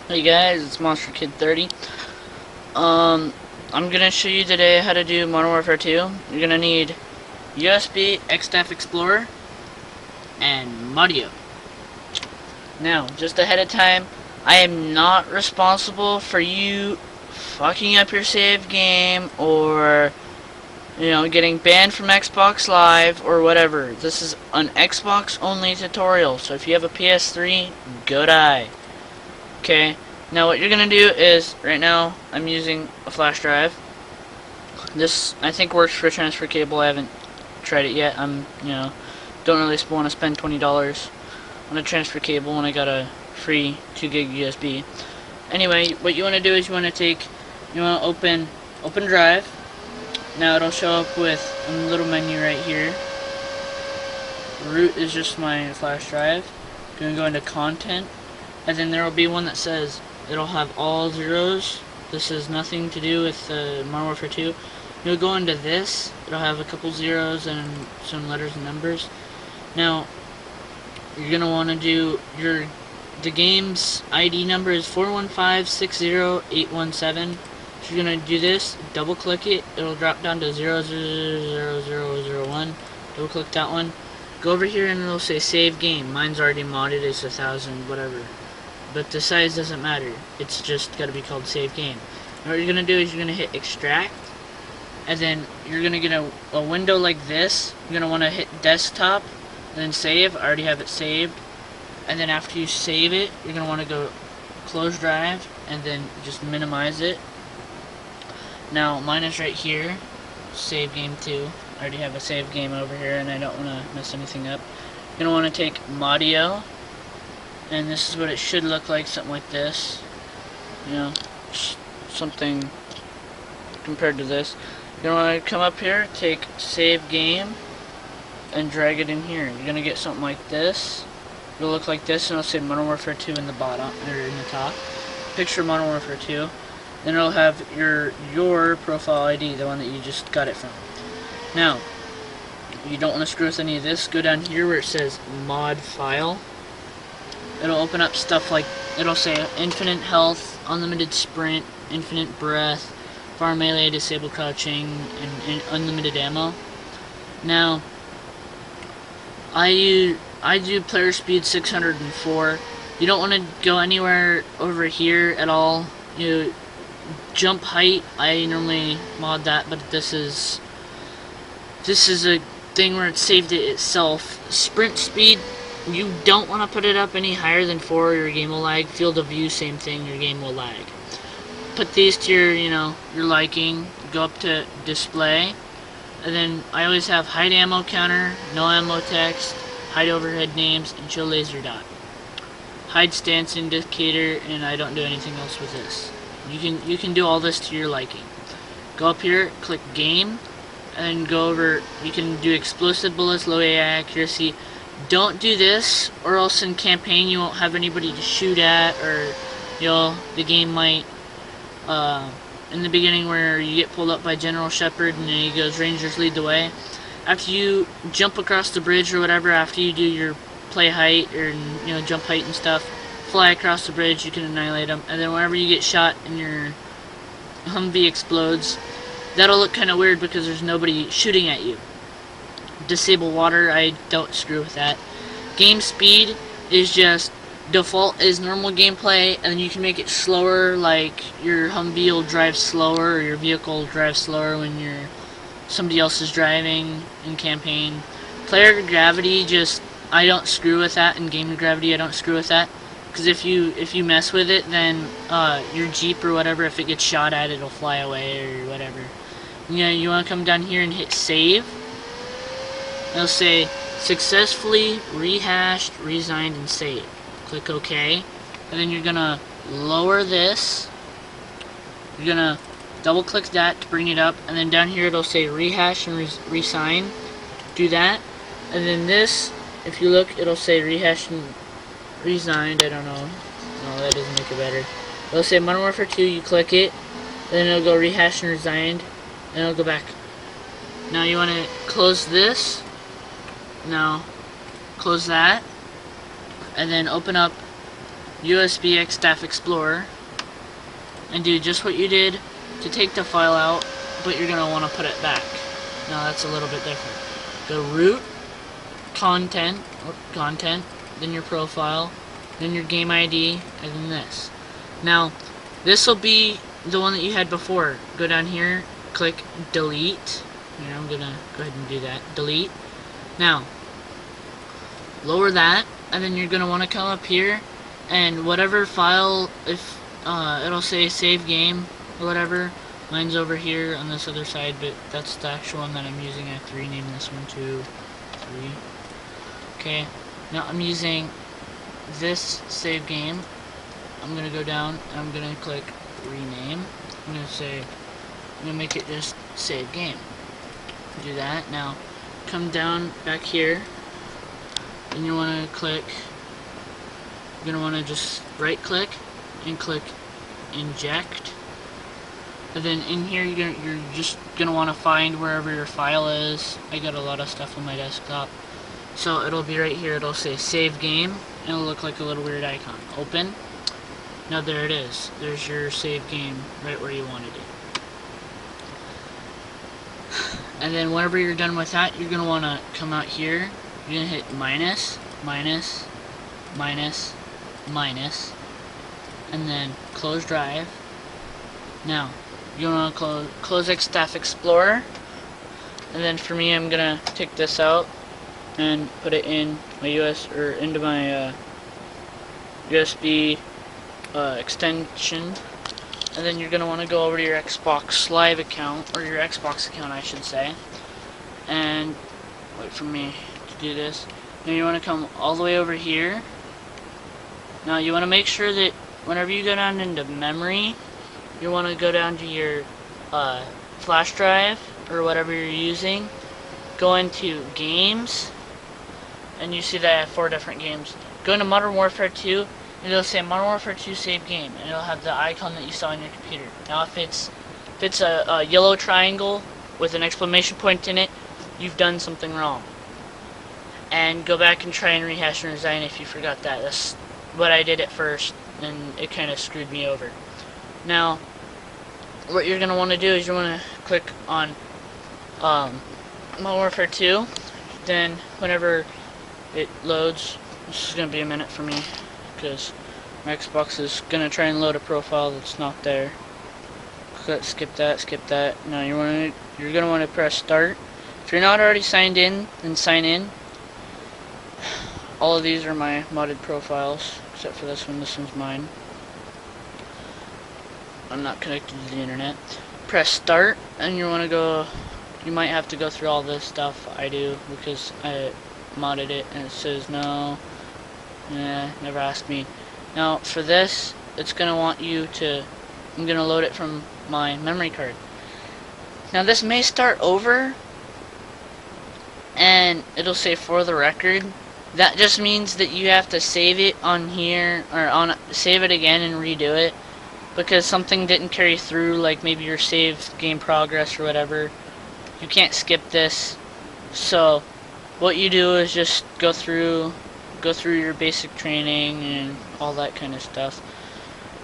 Hey guys, it's Monster Kid 30. I'm gonna show you today how to do Modern Warfare 2. You're gonna need USB, XDAF Explorer, and Audio. Now, just ahead of time, I am not responsible for you fucking up your save game or getting banned from Xbox Live or whatever. This is an Xbox only tutorial, so if you have a PS3, go die. Okay, now what you're gonna do is, right now, I'm using a flash drive. This, I think, works for transfer cable. I haven't tried it yet. Don't really want to spend $20 on a transfer cable when I got a free 2 gig USB. Anyway, what you want to do is you want to open drive. Now it'll show up with a little menu right here. Root is just my flash drive. I'm gonna go into content. And then there will be one that says, it'll have all zeros. This has nothing to do with Modern Warfare 2. You'll go into this. It'll have a couple zeros and some letters and numbers. Now, you're going to want to do the game's ID number is 415-60817. So you're going to do this, double click it. It'll drop down to 000001. Double click that one. Go over here and it'll say save game. Mine's already modded, it's 1000, whatever. But the size doesn't matter. It's just got to be called save game. And what you're going to do is you're going to hit extract. And then you're going to get a window like this. You're going to want to hit desktop. And then save. I already have it saved. And then after you save it, you're going to want to go close drive. And then just minimize it. Now mine is right here. Save game 2. I already have a save game over here. And I don't want to mess anything up. You're going to want to take Audio. And this is what it should look like, something like this. Something compared to this. You're going to come up here, take save game, and drag it in here. You're going to get something like this. It'll look like this, and it'll say Modern Warfare 2 in the bottom, or in the top. Picture Modern Warfare 2. Then it'll have your profile ID, the one that you just got it from. Now, you don't want to screw with any of this. Go down here where it says mod file. It'll open up stuff like, it'll say infinite health, unlimited sprint, infinite breath, far melee, disable crouching, and unlimited ammo. Now, I do player speed 604. You don't want to go anywhere over here at all. Jump height, I normally mod that, but this is a thing where it saved it itself. Sprint speed, you don't want to put it up any higher than 4 or your game will lag. Field of view, same thing, your game will lag. Put these to your liking. Go up to display. And then I always have hide ammo counter, no ammo text, hide overhead names, and show laser dot. Hide stance indicator, and I don't do anything else with this. You can do all this to your liking. Go up here, click game, and go over, you can do explosive bullets, low AA accuracy. Don't do this, or else in campaign you won't have anybody to shoot at, or the game might, in the beginning where you get pulled up by General Shepard and he goes, Rangers lead the way. After you jump across the bridge or whatever, after you do your play height or jump height and stuff, fly across the bridge, you can annihilate them. And then whenever you get shot and your Humvee explodes, that'll look kind of weird because there's nobody shooting at you. Disable water, I don't screw with that. Game speed is just default is normal gameplay, and then you can make it slower, like your Humvee will drive slower or your vehicle will drive slower when somebody else is driving in campaign. Player gravity, I don't screw with that. In game gravity, I don't screw with that, because if you mess with it, then your Jeep or whatever, if it gets shot at, it'll fly away or whatever. You want to come down here and hit save. It'll say successfully rehashed, resigned, and saved. Click OK. And then you're gonna lower this. You're gonna double click that to bring it up, and then down here it'll say rehash and resign. Do that. And then this, if you look, it'll say rehash and resigned. I don't know. No, that doesn't make it better. It'll say Modern Warfare 2, you click it, then it'll go rehash and resigned, and it'll go back. Now you want to close this. Now close that, and then open up USB XDAF Explorer and do just what you did to take the file out, but you're going to want to put it back. Now that's a little bit different. Go root, content, then your profile, then your game ID, and then this. Now, this will be the one that you had before. Go down here, click delete. Here, I'm going to go ahead and do that. Delete. Now, lower that, and then you're going to want to come up here, and whatever file, if it'll say save game or whatever, mine's over here on this other side, but that's the actual one that I'm using. I have to rename this one to 3. Okay, now I'm using this save game. I'm going to go down and I'm going to click rename. I'm going to make it just save game. Do that. Now come down back here and you want to click, you're going to want to just right click and click inject, and then in here you're just going to want to find wherever your file is. I got a lot of stuff on my desktop, so it'll be right here. It'll say save game and it'll look like a little weird icon. Open. Now there it is. There's your save game right where you wanted it. And then whenever you're done with that, you're going to want to come out here. You're going to hit minus, minus, minus, minus, and then close drive. Now, you're going to close XDAF Explorer. And then for me, I'm going to take this out and put it in my into my USB extension. And then you're going to want to go over to your Xbox Live account, or your Xbox account I should say, and wait for me to do this. Now you want to come all the way over here. Now you want to make sure that whenever you go down into memory, you want to go down to your flash drive, or whatever you're using, go into games, and you see that I have 4 different games. Go into Modern Warfare 2, and it'll say Modern Warfare 2 save game, and it'll have the icon that you saw on your computer. Now if it's a yellow triangle with an exclamation point in it, you've done something wrong. And go back and try and rehash and resign if you forgot that. That's what I did at first, and it kind of screwed me over. Now, what you're going to want to do is you want to click on Modern Warfare 2. Then whenever it loads, this is going to be a minute for me, because my Xbox is going to try and load a profile that's not there. Skip that. Now you're going to want to press start. If you're not already signed in, then sign in. All of these are my modded profiles, except for this one. This one's mine. I'm not connected to the internet. Press start, and you want to go. You might have to go through all this stuff. I do, because I modded it, and it says no. Never asked me. Now for this, it's gonna want you to. I'm gonna load it from my memory card. Now this may start over, and it'll say for the record. That just means that you have to save it on here, or save it again and redo it, because something didn't carry through, like maybe your saved game progress or whatever. You can't skip this. So what you do is just go through your basic training and all that kind of stuff.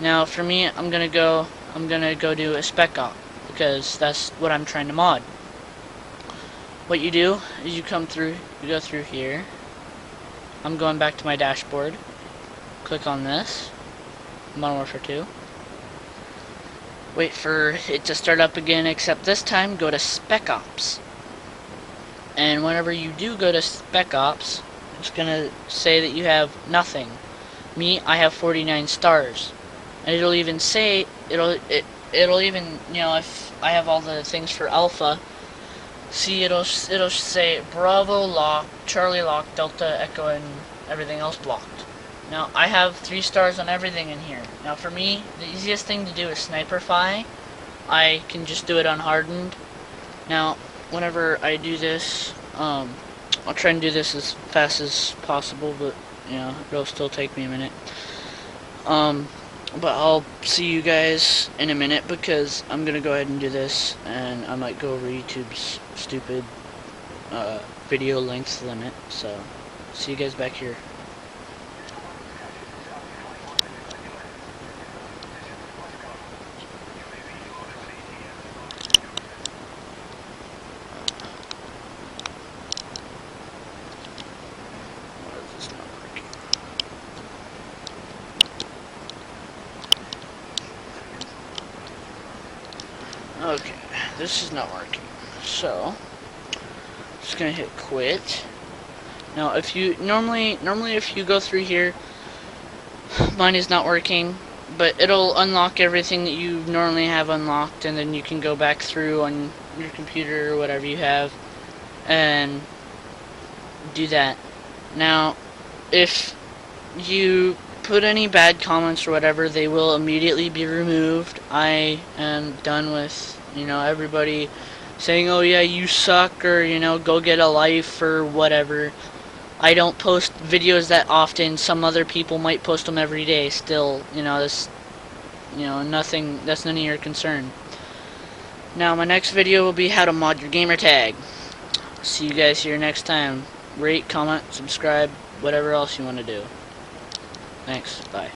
Now for me, I'm gonna go do a spec op, because that's what I'm trying to mod. What you do is you go through here. I'm going back to my dashboard. Click on this, Modern Warfare 2. Wait for it to start up again, except this time go to Spec Ops. And whenever you do go to Spec Ops, it's gonna say that you have nothing. Me, I have 49 stars, and it'll even say it'll even, you know, if I have all the things for Alpha. See, it'll say Bravo locked, Charlie locked, Delta, Echo, and everything else blocked. Now I have 3 stars on everything in here. Now for me, the easiest thing to do is Sniperfy. I can just do it on hardened. Now whenever I do this, I'll try and do this as fast as possible, but you know, it'll still take me a minute. But I'll see you guys in a minute, because I'm gonna go ahead and do this, and I might go over YouTube's stupid video length limit. So see you guys back here. Okay, this is not working. So, just gonna hit quit. Now, if you normally if you go through here, mine is not working, but it'll unlock everything that you normally have unlocked, and then you can go back through on your computer or whatever you have and do that. Now, if you put any bad comments or whatever, they will immediately be removed. I am done with, everybody saying, oh yeah, you suck, or, go get a life, or whatever. I don't post videos that often. Some other people might post them every day. Still, this, nothing, that's none of your concern. Now, my next video will be how to mod your gamer tag. See you guys here next time. Rate, comment, subscribe, whatever else you want to do. Thanks. Bye.